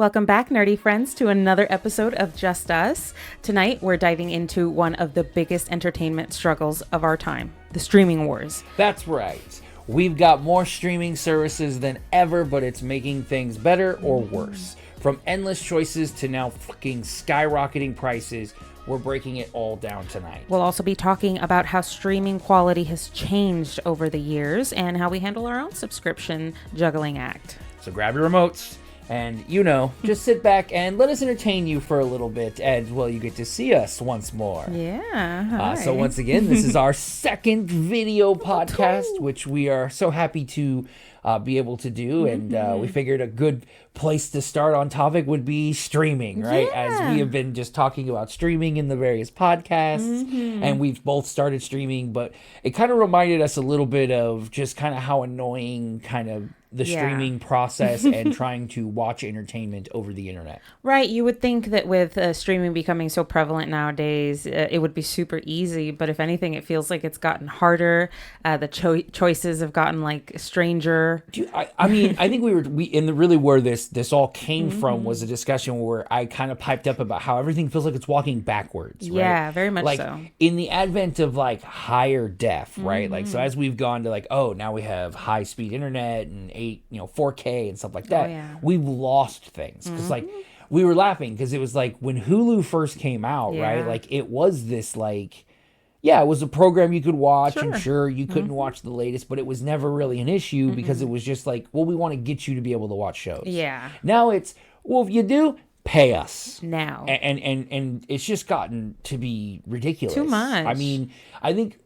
Welcome back, nerdy friends, to another episode of Just Us. Tonight, we're diving into one of the biggest entertainment struggles of our time, the streaming wars. That's right. We've got more streaming services than ever, but it's making things better or worse. From endless choices to now fucking skyrocketing prices, we're breaking it all down tonight. We'll also be talking about how streaming quality has changed over the years and how we handle our own subscription juggling act. So grab your remotes and, just sit back and let us entertain you for a little bit as well. You get to see us once more. Yeah. So once again, this is our second video podcast, which we are so happy to be able to do. And we figured a good place to start on topic would be streaming, right? Yeah. As we have been just talking about streaming in the various podcasts, and we've both started streaming, but it kind of reminded us a little bit of just kind of how annoying kind of the streaming process and trying to watch entertainment over the internet. Right. You would think that with streaming becoming so prevalent nowadays, it would be super easy. But if anything, it feels like it's gotten harder. The choices have gotten like stranger. I mean, I think really where this all came from was a discussion where I kind of piped up about how everything feels like it's walking backwards. Right? Yeah, very much like, so. In the advent of like higher def, right? Like, so as we've gone to like, oh, now we have high speed internet and 4K and stuff like that. We've lost things because like we were laughing because it was like when Hulu first came out, right? Like it was this like, it was a program you could watch, and sure you couldn't watch the latest, but it was never really an issue because it was just like, well, we want to get you to be able to watch shows. Yeah. Now it's, well, if you do, pay us now, and it's just gotten to be ridiculous. Too much. I mean, I think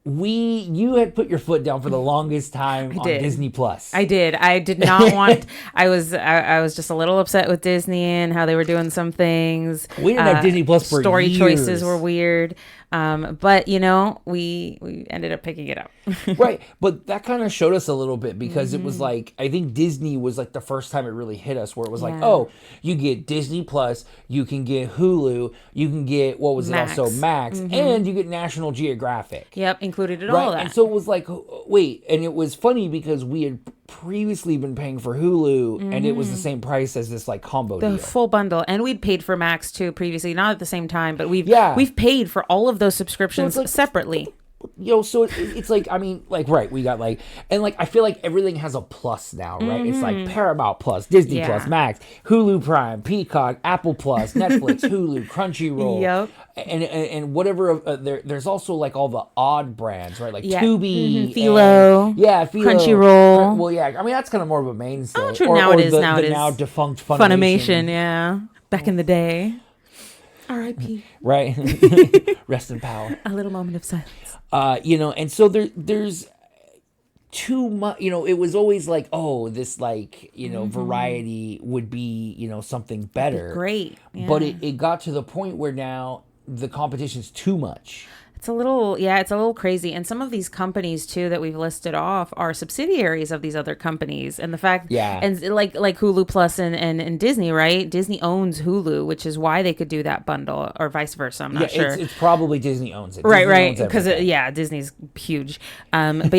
you had put your foot down for the longest time on Disney Plus. I did. I did not want. I was just a little upset with Disney and how they were doing some things. We didn't have Disney Plus for story years. Choices were weird. But we ended up picking it up. Right. But that kind of showed us a little bit because it was like, I think Disney was like the first time it really hit us where it was like, oh, you get Disney Plus, you can get Hulu, you can get, what was Max. it also, Max, and you get National Geographic. Yep, included in all of that. And so it was like, wait, and it was funny because we had previously been paying for Hulu and it was the same price as this like combo deal. The full bundle. And we'd paid for Max too previously, not at the same time, but we've paid for all of those subscriptions separately. So it's like, I mean, like, right, we got like, and like, I feel like everything has a plus now, right? It's like Paramount Plus, Disney Plus, Max, Hulu Prime, Peacock, Apple Plus, Netflix, Hulu, Crunchyroll. Yep. And whatever, there's also like all the odd brands, right? Like Tubi. Philo. Philo. Crunchyroll. Well, yeah, I mean, that's kind of more of a mainstay. Oh, true. Now it is. The now defunct Funimation, yeah. Back in the day. R.I.P. Right. Rest in power. A little moment of silence. And so there's too much, it was always like, oh, this like, variety would be, something better. Great. Yeah. But it got to the point where now the competition's too much. It's a little crazy. And some of these companies too that we've listed off are subsidiaries of these other companies. And the fact, and like Hulu Plus and Disney, right? Disney owns Hulu, which is why they could do that bundle, or vice versa. I'm not sure. It's probably Disney owns it. Right. Because Disney's huge. But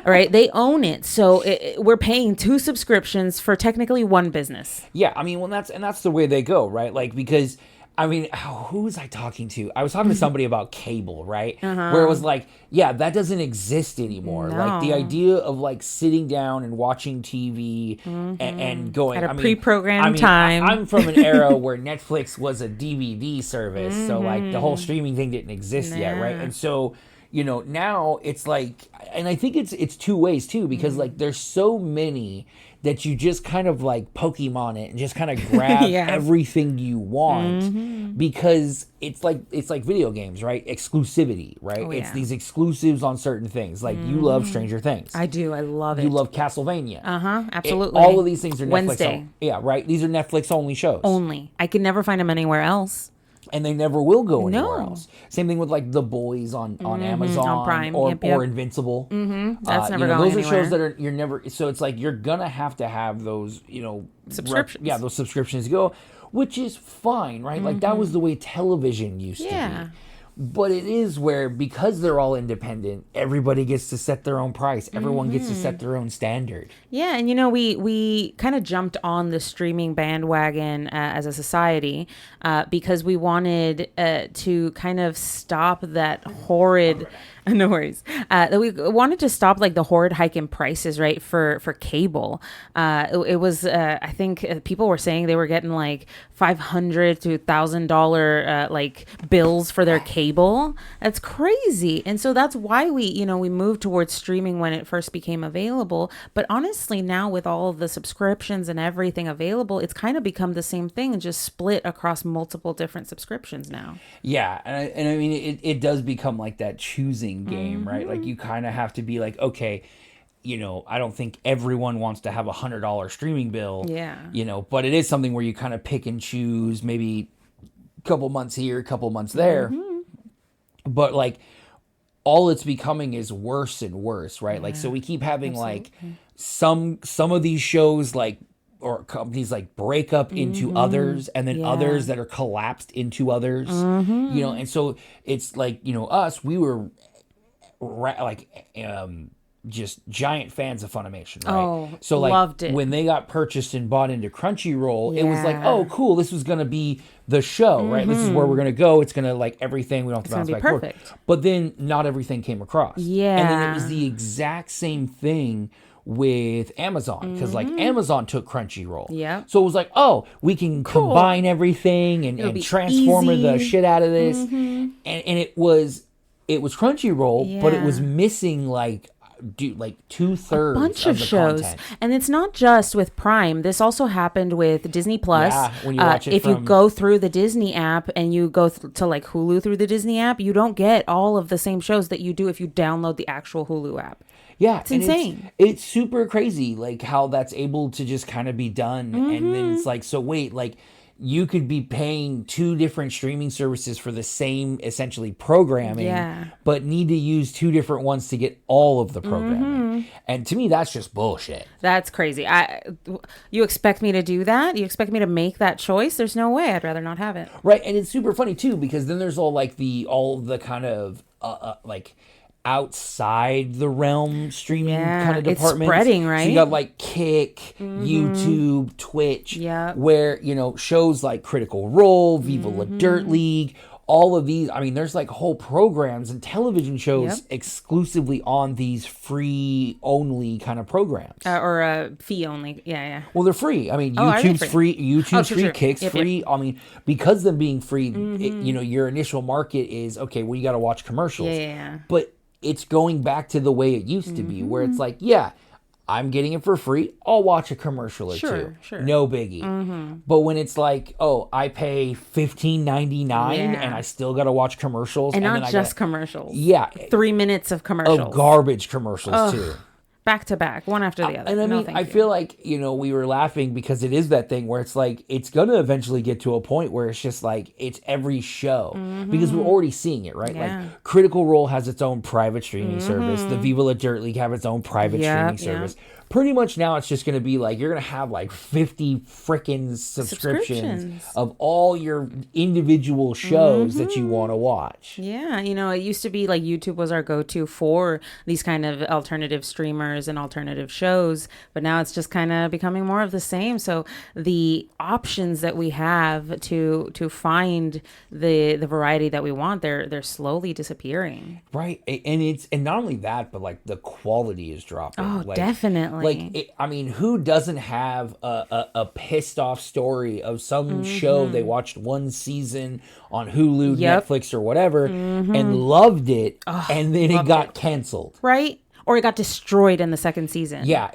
right. They own it. So we're paying 2 subscriptions for technically one business. Yeah. I mean, well, that's the way they go, right? Like, because I mean, who was I talking to? I was talking to somebody about cable, right? Where it was like, that doesn't exist anymore. No. Like the idea of like sitting down and watching TV and going at a pre-programmed time. I'm from an era where Netflix was a DVD service, so like the whole streaming thing didn't exist yet, right? And so now it's like, and I think it's two ways too, because like there's so many that you just kind of like Pokemon it and just kind of grab everything you want because it's like video games, right? Exclusivity, right? It's these exclusives on certain things. Like you love Stranger Things. I do. I love it. You love Castlevania. Absolutely. All of these things are Netflix Wednesday. Right? These are Netflix only shows. Only. I could never find them anywhere else. And they never will go anywhere else. Same thing with like The Boys on Amazon on Prime. or Invincible. That's never going those anywhere. are shows that you're never. So it's like you're gonna have to have those subscriptions. Those subscriptions go, which is fine, right? Like that was the way television used to be. But it is where, because they're all independent, everybody gets to set their own price. Everyone gets to set their own standard. Yeah, and we kind of jumped on the streaming bandwagon as a society because we wanted to kind of stop that horrid. No worries. That we wanted to stop like the horrid hike in prices, right? For cable, it was. I think people were saying they were getting like $500 to $1,000 like bills for their cable. That's crazy, and so that's why we moved towards streaming when it first became available. But honestly, now with all of the subscriptions and everything available, it's kind of become the same thing and just split across multiple different subscriptions now. Yeah, and I mean it does become like that choosing game, right? Like you kind of have to be like, okay, I don't think everyone wants to have $100 streaming bill. Yeah. But it is something where you kind of pick and choose, maybe a couple months here, a couple months there. But like all it's becoming is worse and worse, right? Yeah. Like so we keep having like some of these shows like or companies like break up into others and then others that are collapsed into others. And so it's like, us, we were just giant fans of Funimation, right? Oh, so like loved it. When they got purchased and bought into Crunchyroll, it was like, oh, cool, this was gonna be the show, right? This is where we're gonna go. It's gonna like everything. We don't have to bounce back and forth. But then not everything came across. Yeah. And then it was the exact same thing with Amazon, because like Amazon took Crunchyroll. Yeah. So it was like, oh, we can combine everything and transform the shit out of this. And it was Crunchyroll, but it was missing like 2/3 bunch of shows content. And it's not just with Prime. This also happened with Disney Plus. When you watch it if you go through the Disney app and you go to like Hulu through the Disney app, you don't get all of the same shows that you do if you download the actual Hulu app. Yeah, it's insane. It's super crazy like how that's able to just kind of be done. And then it's like, so wait, like you could be paying 2 different streaming services for the same essentially programming, but need to use 2 different ones to get all of the programming. And to me, that's just bullshit. That's crazy. You expect me to do that? You expect me to make that choice? There's no way. I'd rather not have it. Right, and it's super funny too, because then there's all the kind of like outside the realm streaming kind of departments. It's spreading, right? So you got like Kick, YouTube, Twitch, where, shows like Critical Role, Viva La Dirt League, all of these. I mean, there's like whole programs and television shows exclusively on these free only kind of programs. Or fee only. Yeah. Well, they're free. I mean, YouTube's free. YouTube's free. Kick's free. I mean, because them being free, your initial market is, okay, well, you got to watch commercials. Yeah. But it's going back to the way it used to be, where it's like, I'm getting it for free. I'll watch a commercial or two. Sure. No biggie. But when it's like, oh, I pay $15.99 and I still got to watch commercials. And not just commercials. Yeah. 3 minutes of commercials. Of garbage commercials, too. Back to back, one after the other. And I mean, I feel like, we were laughing because it is that thing where it's like, it's going to eventually get to a point where it's just like, it's every show. Because we're already seeing it, right? Yeah. Like, Critical Role has its own private streaming service. The Viva La Dirt League have its own private streaming service. Pretty much now it's just going to be like, you're going to have like 50 freaking subscriptions of all your individual shows that you want to watch. Yeah. It used to be like YouTube was our go-to for these kind of alternative streamers and alternative shows, but now it's just kind of becoming more of the same. So the options that we have to find the variety that we want, they're slowly disappearing. Right. And not only that, but like the quality is dropping. Oh, definitely. Like, who doesn't have a pissed off story of some show they watched one season on Hulu, Netflix, or whatever, and loved it, and then it got canceled? Right? Or it got destroyed in the second season. Yeah,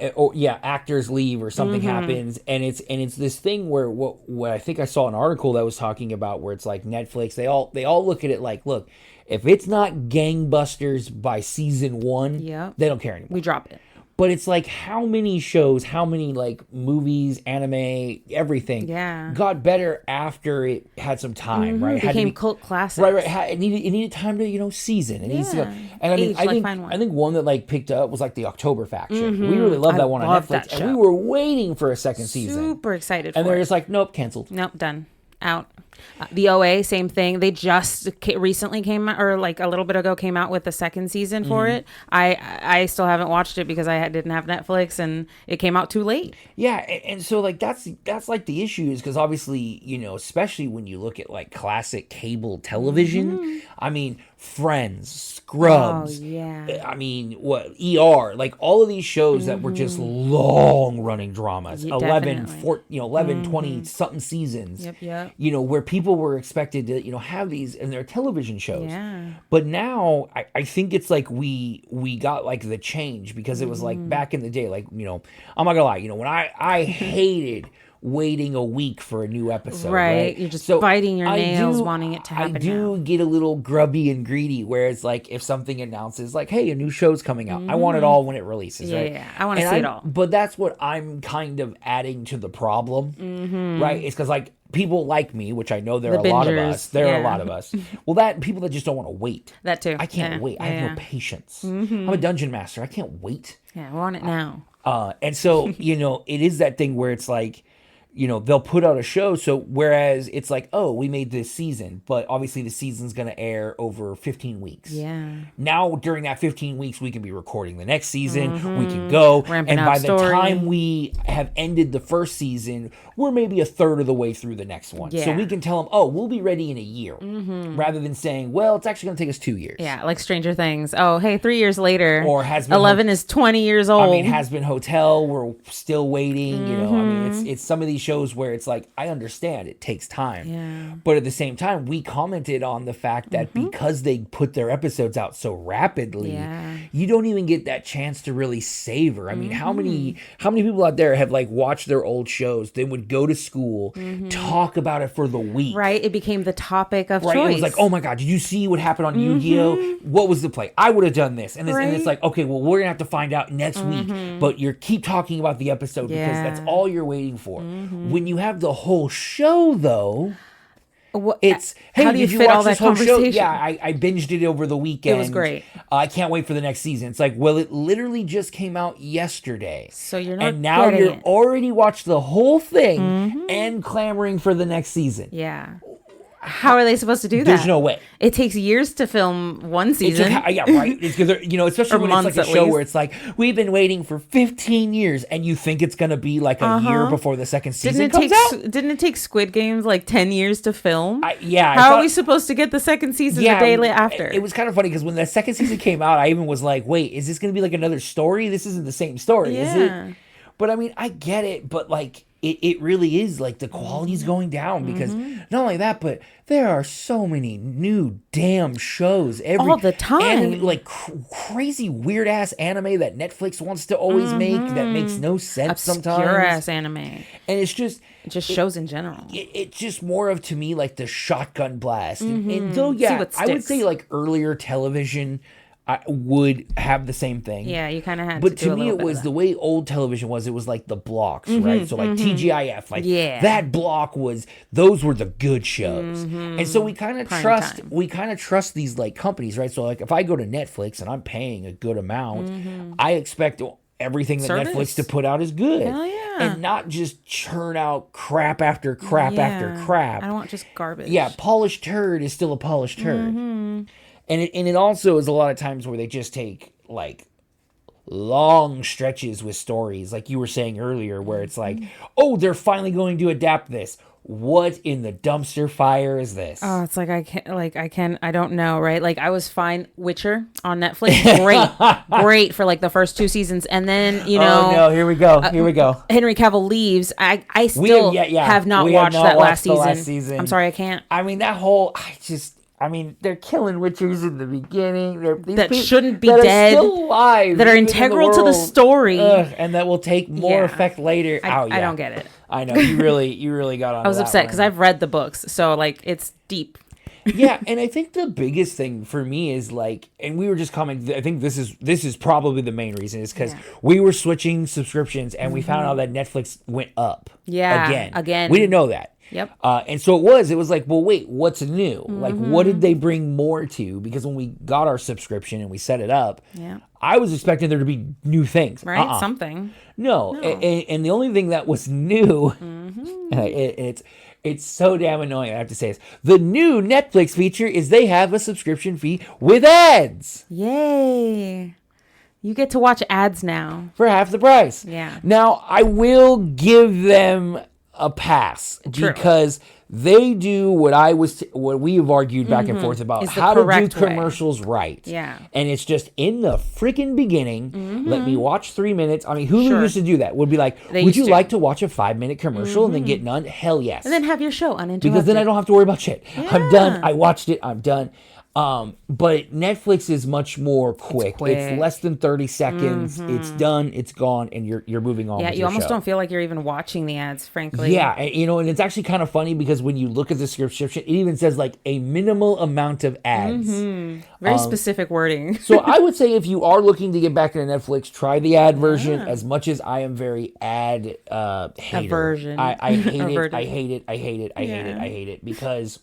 actors leave or something happens, and it's this thing where what I think I saw an article that was talking about where it's like Netflix, they all look at it like, look, if it's not gangbusters by season 1, they don't care anymore. We drop it. But it's like, how many shows, how many like movies, anime, everything got better after it had some time, right? Became cult classics. Right. It needed time to, season. It needs to go. And I mean, I think one that like picked up was like the October Faction. We really loved that one on Netflix. And we were waiting for a second season. Super excited for it. And they're just like, nope, canceled. Nope, done. Out. The OA, same thing. They just recently came out, or like a little bit ago, came out with the second season for it. I still haven't watched it because I didn't have Netflix, and it came out too late. Yeah, and so like that's like the issue is because obviously, you know, especially when you look at like classic cable television, I mean, Friends, Scrubs, I mean, what, ER, like all of these shows that were just long running dramas, 11, 20 something seasons, you know, where people were expected to, you know, have these in their television shows. But now I think it's like we got like the change because it was like back in the day, like, you know, I'm not gonna lie, you know, when I hated waiting a week for a new episode, right? You're just biting your nails wanting it to happen. I do get a little grubby and greedy where it's like if something announces like, hey, a new show's coming out, I want it all when it releases, right? Yeah, I want to see it all. But that's what I'm kind of adding to the problem, right? It's because like people like me, which I know there are a lot of us. There are a lot of us. Well, that people that just don't want to wait. That too. I can't wait. I have no patience. I'm a dungeon master. I can't wait. Yeah, I want it now. And so, you know, it is that thing where it's like, you know, they'll put out a show. So whereas it's like, oh, we made this season, but obviously the season's going to air over 15 weeks. Yeah. Now during that 15 weeks, we can be recording the next season. We can go. Ramping and by story. the time we have ended the first season, we're maybe a third of the way through the next one. Yeah. So we can tell them, oh, we'll be ready in a year. Rather than saying, well, it's actually going to take us 2 years. Yeah, like Stranger Things. Oh, hey, 3 years later. Or Has Been 11 is 20 years old. I mean, Has Been Hotel, we're still waiting. You know, I mean, it's some of these shows where it's like, I understand it takes time. Yeah. But at the same time, we commented on the fact that because they put their episodes out so rapidly, you don't even get that chance to really savor. I mean, how many people out there have like watched their old shows, then would go to school, talk about it for the week. Right. It became the topic of choice. It was like, oh my God, did you see what happened on Yu-Gi-Oh? What was the play? I would have done this. And, and it's like, okay, well, we're going to have to find out next week. But you keep talking about the episode because that's all you're waiting for. When you have the whole show, though, it's, hey, how do you did you fit watch all this that whole show? conversation? Yeah, I binged it over the weekend. It was great. I can't wait for the next season. It's like, well, it literally just came out yesterday. So you're not and now getting you're it. already watched the whole thing and clamoring for the next season. Yeah. How are they supposed to do that? There's no way. It takes years to film one season. Yeah, right. It's because, you know, especially when it's like a show least. where it's like, we've been waiting for 15 years and you think it's going to be like a year before the second season comes out? Didn't it take Squid Games like 10 years to film? How are we supposed to get the second season the day after? It was kind of funny because when the second season came out, I even was like, wait, is this going to be like another story? This isn't the same story, is it? But I mean, I get it, but like, it really is like the quality's going down because not only that, but there are so many new damn shows all the time. like crazy weird ass anime that Netflix wants to always make that makes no sense sometimes. Obscure ass anime. And it's just shows in general. It's just more of to me like the shotgun blast. And though I would say like earlier television I would have the same thing. Yeah, you kind of had but to do me, it was the way old television was. It was like the blocks, right? So like TGIF, like that block those were the good shows. And so we kind of trust these like companies, right? So like if I go to Netflix and I'm paying a good amount, I expect everything that Netflix to put out is good. Hell yeah. And not just churn out crap after crap after crap. I don't want just garbage. Yeah, polished turd is still a polished turd. And it also is a lot of times where they just take like long stretches with stories, like you were saying earlier, where it's like, oh, they're finally going to adapt this. What in the dumpster fire is this? Oh, it's like I don't know, right? Like I was fine. Witcher on Netflix, great for like the first 2 seasons, and then you know, oh no, here we go. Henry Cavill leaves. I still have not watched that last season. I'm sorry, I can't. I mean they're killing witchers in the beginning. Shouldn't be dead. Are still alive. That are integral to the story. And that will take more effect later. I don't get it. I know. You really got on I was upset because I've read the books. So, like, it's deep. Yeah, and I think the biggest thing for me is like, and we were just commenting, I think this is probably the main reason is because we were switching subscriptions and we found out that Netflix went up. Yeah. Again. We didn't know that. Yep. And so it was like, well, wait, what's new? Like, what did they bring more to? Because when we got our subscription and we set it up, I was expecting there to be new things. Right? Something. No. And the only thing that was new, it's so damn annoying, I have to say this. The new Netflix feature is they have a subscription fee with ads. Yay. You get to watch ads now. For half the price. Yeah. Now, I will give them a pass. True. Because they do what we have argued back and forth about, how to do commercials right. Yeah. And it's just in the freaking beginning, let me watch 3 minutes. I mean, Hulu used to do that. Would be like, would you like to watch a 5-minute commercial and then get none? Hell yes. And then have your show uninterrupted. Because then I don't have to worry about shit. Yeah. I'm done. I watched it. I'm done. But Netflix is much more quick. It's less than 30 seconds. It's done. It's gone, and you're moving on. Yeah, you almost don't feel like you're even watching the ads, frankly. Yeah, and it's actually kind of funny because when you look at the subscription, it even says like a minimal amount of ads. Very specific wording. So I would say if you are looking to get back into Netflix, try the ad version. As much as I am very ad hater, aversion. I hate it. I hate it. I hate it. I hate it. I hate it because.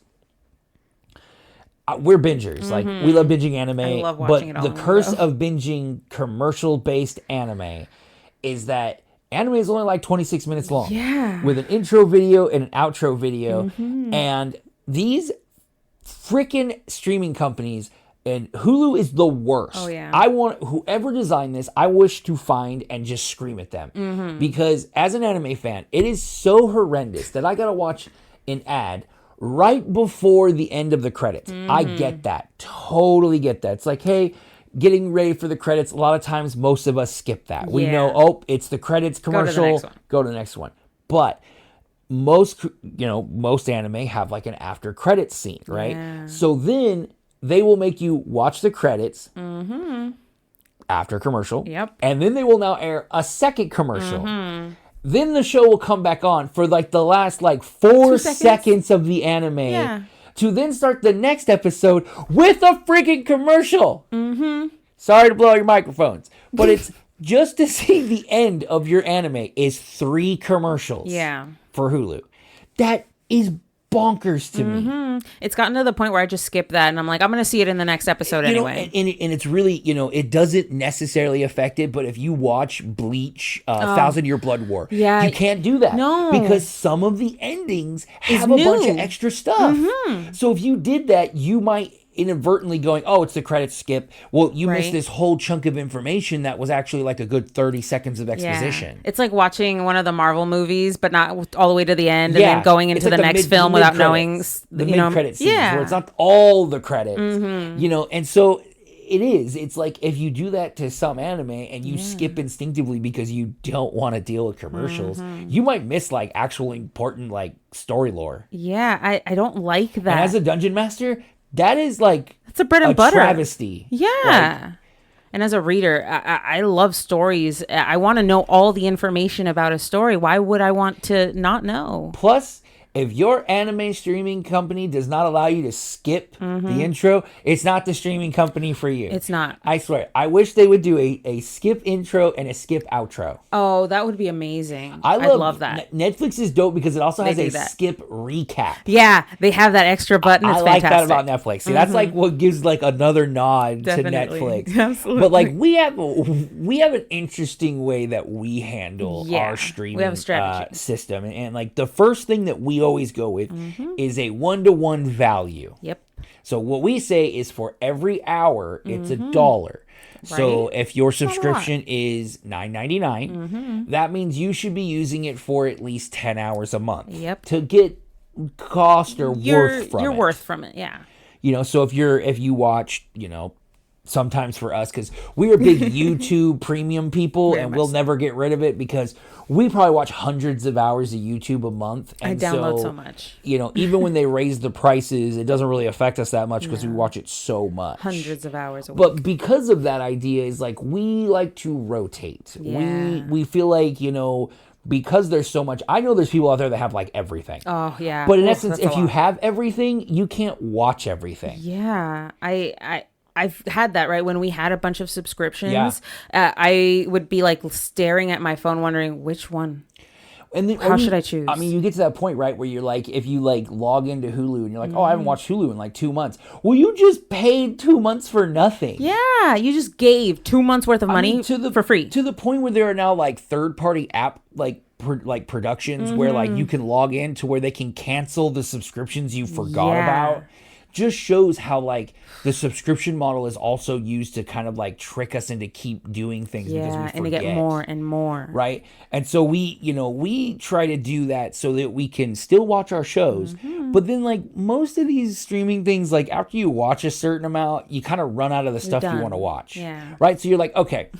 We're bingers. Like, we love binging anime. I love watching it all. But the curse of binging commercial-based anime is that anime is only like 26 minutes long. Yeah. With an intro video and an outro video. And these freaking streaming companies, and Hulu is the worst. Oh, yeah. I want, whoever designed this, I wish to find and just scream at them. Because as an anime fan, it is so horrendous that I gotta watch an ad right before the end of the credits. I get that. Totally get that. It's like, hey, getting ready for the credits. A lot of times, most of us skip that. We know, it's the credits commercial. Go to the next one. But most anime have like an after credits scene, right? Yeah. So then they will make you watch the credits after commercial. Yep. And then they will now air a second commercial. Then the show will come back on for like the last like 4 seconds of the anime to then start the next episode with a freaking commercial. Sorry to blow out your microphones, but it's just to see the end of your anime is 3 commercials. Yeah. For Hulu. That is bonkers to me. It's gotten to the point where I just skip that and I'm like, I'm going to see it in the next episode anyway. And it's really, it doesn't necessarily affect it, but if you watch Bleach, 1,000 Year Blood War, you can't do that. No. Because some of the endings have a bunch of extra stuff. So if you did that, you might inadvertently going, oh, it's the credits skip. Well, you missed this whole chunk of information that was actually like a good 30 seconds of exposition. It's like watching one of the Marvel movies, but not all the way to the end, and then going into the next film without knowing the mid-credit scenes where it's not all the credits, and so it is. It's like if you do that to some anime and you skip instinctively because you don't want to deal with commercials, you might miss like actual important like story lore. Yeah, I don't like that. And as a dungeon master, that is like it's a bread and butter travesty. Yeah. And as a reader, I love stories. I want to know all the information about a story. Why would I want to not know? Plus, if your anime streaming company does not allow you to skip the intro, it's not the streaming company for you. It's not. I swear. I wish they would do a skip intro and a skip outro. Oh, that would be amazing. I'd love that. Netflix is dope because it also has a skip recap. Yeah, they have that extra button. It's fantastic. That about Netflix. See, that's like what gives like another nod to Netflix. Absolutely. But like we have an interesting way that we handle our streaming we have a strategy. System. And like the first thing that we always go with is a 1-to-1 value. Yep. So what we say is for every hour, it's $1. So if your subscription is $9.99, that means you should be using it for at least 10 hours a month. Yep. To get cost or worth from it. Your worth from it, yeah. So if you watch, sometimes for us, because we are big YouTube premium people and we'll never get rid of it because we probably watch hundreds of hours of YouTube a month. And I download so much. Even when they raise the prices, it doesn't really affect us that much because we watch it so much. Hundreds of hours a week. But because of that idea is like we like to rotate. Yeah. We feel like, because there's so much, I know there's people out there that have like everything. Oh, yeah. But in essence, if you have everything, you can't watch everything. Yeah. I've had that, right? When we had a bunch of subscriptions, I would be like staring at my phone wondering which one. And then, how should I choose? I mean, you get to that point, right, where you're like, if you like log into Hulu and you're like, oh, I haven't watched Hulu in like 2 months. Well, you just paid 2 months for nothing. Yeah, you just gave 2 months worth of money for free. To the point where there are now like third-party app like productions where like you can log in to where they can cancel the subscriptions you forgot about. Just shows how like the subscription model is also used to kind of like trick us into keep doing things because we forget. And to get more and more. Right. And so we try to do that so that we can still watch our shows. But then like most of these streaming things, like after you watch a certain amount, you kind of run out of the stuff you want to watch. Yeah. Right. So you're like, okay,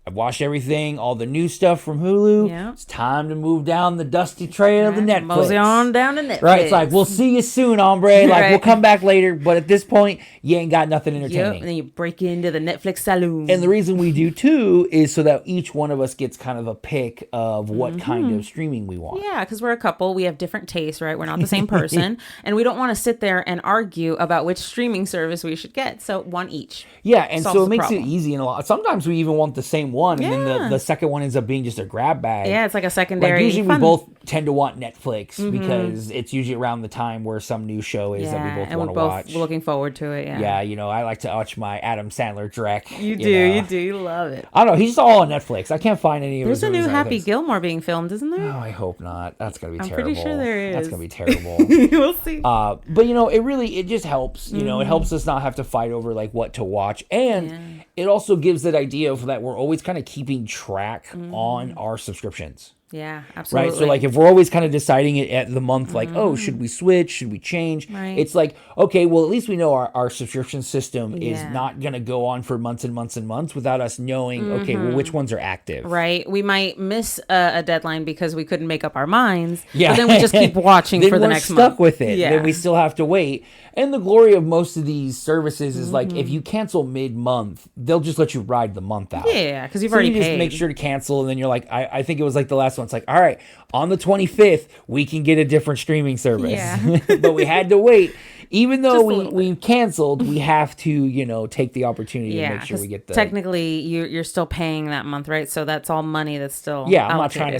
I've watched everything, all the new stuff from Hulu. Yeah. It's time to move down the dusty trail of the Netflix. Mosey on down to Netflix. Right, it's like, we'll see you soon, hombre. Like, we'll come back later. But at this point, you ain't got nothing entertaining. Yep, and then you break into the Netflix saloon. And the reason we do, too, is so that each one of us gets kind of a pick of what kind of streaming we want. Yeah, because we're a couple. We have different tastes, right? We're not the same person. And we don't want to sit there and argue about which streaming service we should get. So one each. Yeah, and so it makes it easy. And a lot. Sometimes we even want the same one. And then the second one ends up being just a grab bag. Yeah, it's like a secondary. Like usually we both tend to want Netflix because it's usually around the time where some new show is that we both want to watch. We're looking forward to it. Yeah, I like to watch my Adam Sandler Drek. You do, you love it. I don't know, he's all on Netflix. I can't find any of his. There's a new Happy Gilmore being filmed, isn't there? Oh, I hope not. That's gonna be terrible. I'm pretty sure there is. That's gonna be terrible. We'll see. But it just helps. It helps us not have to fight over like what to watch, and it also gives that idea of that we're always kind of keeping track on our subscriptions. Yeah, absolutely. Right. So like if we're always kind of deciding it at the month, like, oh, should we switch? Should we change? Right. It's like, okay, well, at least we know our subscription system is not going to go on for months and months and months without us knowing, okay, well, which ones are active. Right. We might miss a deadline because we couldn't make up our minds. Yeah. But then we just keep watching for the next month. Then we're stuck with it. Yeah. Then we still have to wait. And the glory of most of these services is like if you cancel mid-month, they'll just let you ride the month out. Yeah, because you've already paid. Just make sure to cancel, and then you're like, I think it was like the last one. It's like, all right, on the 25th, we can get a different streaming service. Yeah. But we had to wait. Even though we canceled, we have to, take the opportunity to make sure we get the... Technically, you're still paying that month, right? So that's all money that's still I'm allocated. not trying to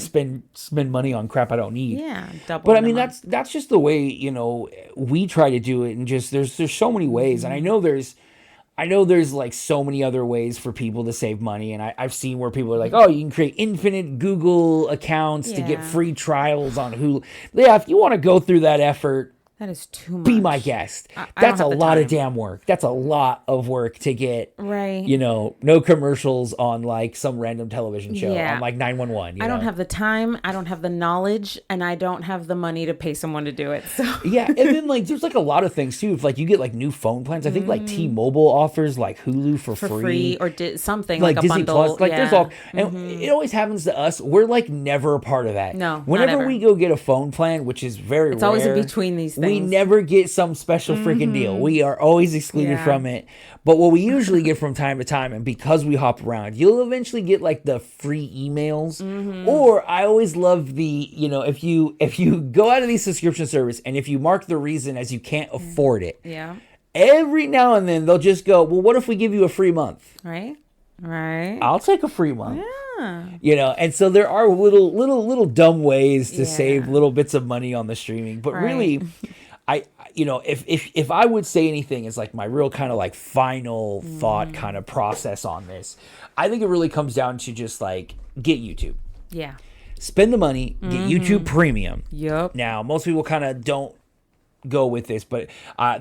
spend money on crap I don't need. Yeah, double. But I mean, that's just the way, we try to do it. And just there's so many ways. And I know there's like so many other ways for people to save money. And I've seen where people are like, oh, you can create infinite Google accounts to get free trials on Hulu. Yeah, if you want to go through that effort, that is too much. Be my guest. That's a lot of damn work. That's a lot of work to get, no commercials on like some random television show on like 911. I don't have the time. I don't have the knowledge, and I don't have the money to pay someone to do it. So yeah, and then like there's like a lot of things too. If like you get like new phone plans, I think like T-Mobile offers like Hulu for free or something like a Disney bundle. Plus. Like there's all, and it always happens to us. We're like never a part of that. No, whenever we go get a phone plan, which is very it's rare, always in between these things. We never get some special freaking deal. We are always excluded from it. But what we usually get from time to time, and because we hop around, you'll eventually get like the free emails. Or I always love the, if you go out of these subscription service and if you mark the reason as you can't afford it, every now and then they'll just go, well, what if we give you a free month? Right. I'll take a free month. Yeah. And so there are little dumb ways to save little bits of money on the streaming. But really, if I would say anything is like my real kind of like final thought kind of process on this, I think it really comes down to just like get YouTube. Yeah. Spend the money, get YouTube Premium. Yep. Now, most people kind of don't go with this, but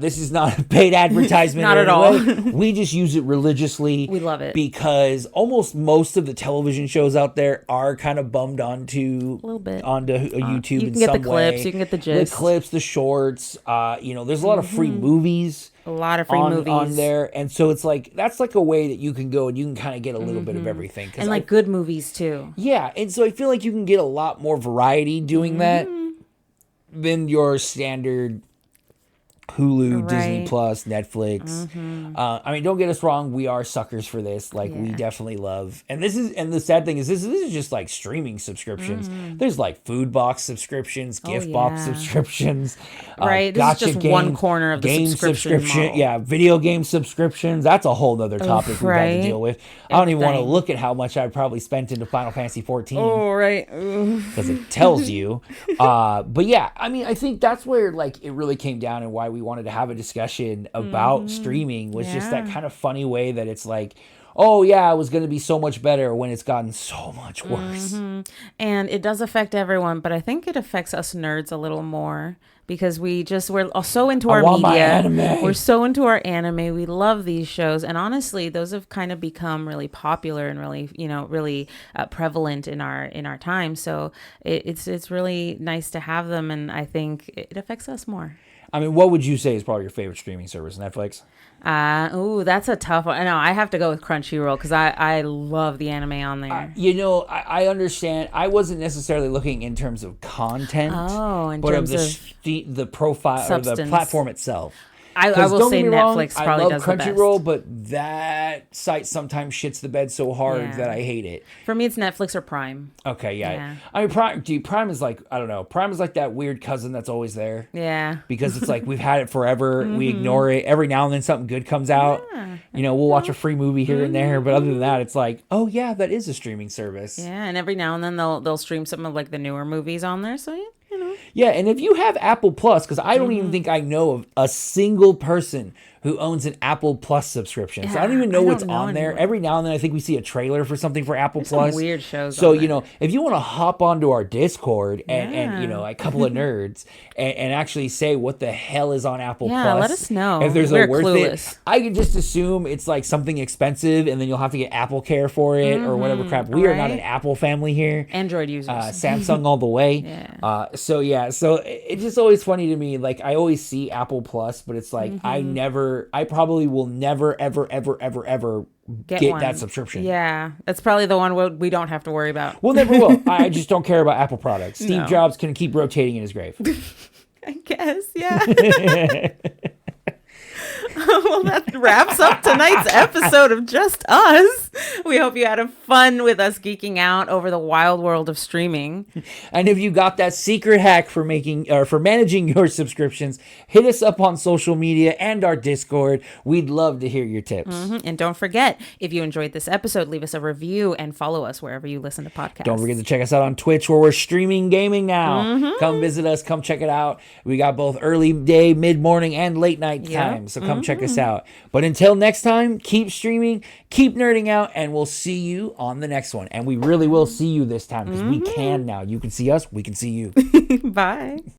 this is not a paid advertisement. Not at all. We just use it religiously. We love it because almost most of the television shows out there are kind of bummed onto a little bit onto YouTube. You can get the clips, you can get the gist, the clips, the shorts. There's a lot of free movies. A lot of free movies on there, and so it's like that's like a way that you can go and you can kind of get a little bit of everything, and like good movies too. Yeah, and so I feel like you can get a lot more variety doing that than your standard Hulu, Disney Plus, Netflix. I mean, don't get us wrong, we are suckers for this. Like we definitely love. And the sad thing is this is just like streaming subscriptions. There's like food box subscriptions, gift box subscriptions. Right. This is just one corner of the game subscription model. Yeah, video game subscriptions. That's a whole other topic we've had to deal with. I don't even want to look at how much I probably spent into Final Fantasy 14. Oh, right. Because it tells you. But yeah, I mean, I think that's where like it really came down and why we wanted to have a discussion about streaming was just that kind of funny way that it's like, oh yeah, it was going to be so much better when it's gotten so much worse. And it does affect everyone, but I think it affects us nerds a little more because we're so into our media. We're so into our anime. We love these shows. And honestly, those have kind of become really popular and really, really prevalent in our time. So it's really nice to have them. And I think it affects us more. I mean, what would you say is probably your favorite streaming service? Netflix? That's a tough one. No, I have to go with Crunchyroll because I love the anime on there. I understand. I wasn't necessarily looking in terms of content, but of the profile substance. Or the platform itself. I will say Netflix probably does the best. I love Crunchyroll, but that site sometimes shits the bed so hard that I hate it. For me, it's Netflix or Prime. Okay, yeah. I mean, Prime is like, I don't know. Prime is like that weird cousin that's always there. Yeah. Because it's like, we've had it forever. We ignore it. Every now and then something good comes out. Yeah. We'll watch a free movie here and there. But other than that, it's like, oh yeah, that is a streaming service. Yeah, and every now and then they'll stream some of like the newer movies on there. So yeah. Yeah, and if you have Apple Plus, because I don't even think I know of a single person who owns an Apple Plus subscription. Yeah, so I don't even know what's on there. Every now and then I think we see a trailer for something for Apple Plus. Some weird shows. So, if you want to hop onto our Discord and a couple of nerds and actually say what the hell is on Apple Plus. Let us know. If there's We're worth clueless. it. I could just assume it's like something expensive and then you'll have to get Apple Care for it or whatever crap. We are not an Apple family here. Android users. Samsung all the way. So it's just always funny to me. Like I always see Apple Plus, but it's like I probably will never, ever, ever, ever, ever get that subscription. Yeah, that's probably the one we don't have to worry about. We'll never will. I just don't care about Apple products. Steve Jobs can keep rotating in his grave. I guess, yeah. Well, that wraps up tonight's episode of Just Us. We hope you had fun with us geeking out over the wild world of streaming. And if you got that secret hack for managing your subscriptions, hit us up on social media and our Discord. We'd love to hear your tips. And don't forget, if you enjoyed this episode, leave us a review and follow us wherever you listen to podcasts. Don't forget to check us out on Twitch where we're streaming gaming now. Come visit us. Come check it out. We got both early day, mid-morning, and late night time. So come check us out. But until next time, keep streaming, keep nerding out, and we'll see you on the next one. And we really will see you this time because we can now. You can see us, we can see you. Bye.